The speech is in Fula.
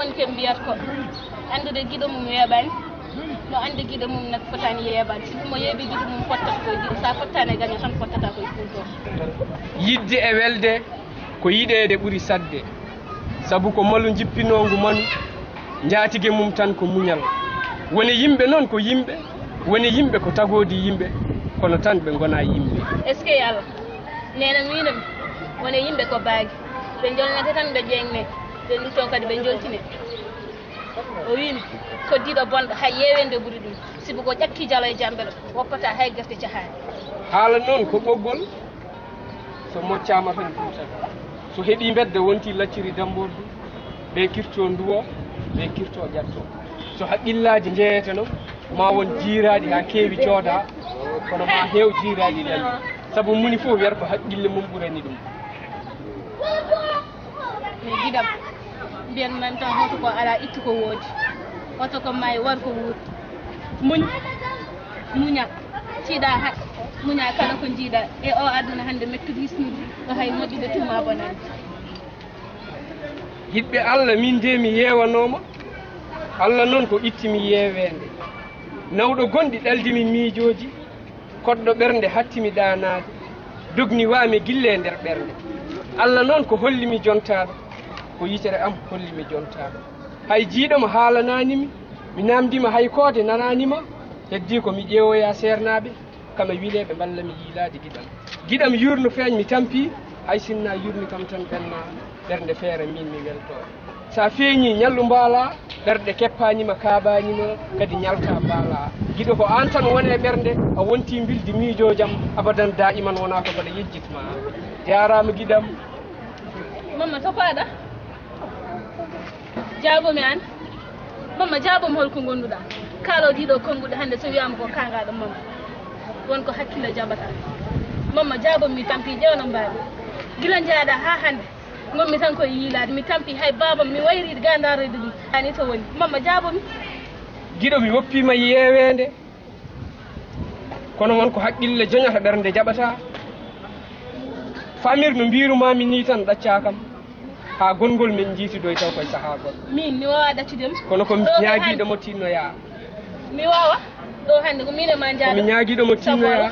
on ken mbiyat ko andude giɗo mum weeɓani no ande giɗo mum nak fotani yeeɓade mo yeeɓi giɗo mum fottata koye giɗo sa fottani gaño tan fottata koye funtor yidde e welde ko yiɗede ɓuuri sadde sabu ko malu jippinongu manu jaatige mum tan ko muñal woni yimɓe noon ko yimɓe woni yimɓe ko tagodi yimɓe kono tan ɓe gona yimɓe est ce que yallah nena minami woni yimɓe ko baagi ɓe jolnete tan ɓe ƴeegne ɓe dutto kadi ɓe joltine o wimi koddiɗo bonɗo hay yewende ɓuuri ɗum sibu ko ƴakki jalo e jambeɗo woppata hay gerte cahani haala noon ko ɓoggol so moccama tan duutata so heeɓi bedde wonti lacciri dambordu ɓe kirto nduwo ɓe kirto ƴatto so haqqillaji jeeyete no ma won jiiraɗi ha keewi cooda kono ma heew jiiraɗi ɗen saabu muni fof wiyata ko haqqille mum ɓurani ɗum mi giɗam mbiyan man tan hoto ko ala ittu ko woodi hoto ko maayi war ko wuuri muñ muña tiiɗa haq muña kala ko jiiɗa e o aduna hannde mettude hisnude ko hay moƴƴude tuma bonande yiɗɓe Allah min de mi yeewanoma Allah noon ko ittimi yeewende nawɗo gonɗi ɗaldimi miijoji koɗɗo ɓernde hattimi ɗanade dogni wami guille nder ɓernde Allah noon ko hollimi jontaɗo ko yitere am hollimi jontaɗo hay jiiɗomo haalananimi mi namdima hay koode nananima heddi ko mi ƴeewoya sernaɓe kama wiileɓe balla mi yiilade giɗam yurno feeñ mi tampi hay sinna yurni kam tan ɓenna ɓernde feere min mi welto sa feeñi ñallu mbaala ɓerɗe keppanima kaaɓanima kadi ñalta mbaala giɗo ko an tan wone ɓernde a wonti bildi miijojam abadan da iman wona ko mbaɗa yejjitma jarama giɗam mamma topaɗa jaabomi an mamma jaabomi holko gonduɗa kaalo ɗiɗo konguɗe hannde so wiyama ko kangaɗo mamma wonko hakkille jaɓata mamma jaabomi mi tampi ƴewno mbaɗi gila jaaɗa ha hannde gonmi tan koye yiilade mi tampi hay babam mi wayride gandarede ɗum ani to woni mamma jaabomi giɗo mi woppima yeewede kono wonko haqqille joñata ɓernde jaɓata famir no mbirumami ni tan ɗacca kam ha gongol min jiitidoy taw koye saaha goɗɗo min mi wawa ɗaccudema kono ko ñaaguiɗomo tinnoya mi wawa ɗo hannde ko min e ma jaaɗo komi ñaaguiɗomo tinnoya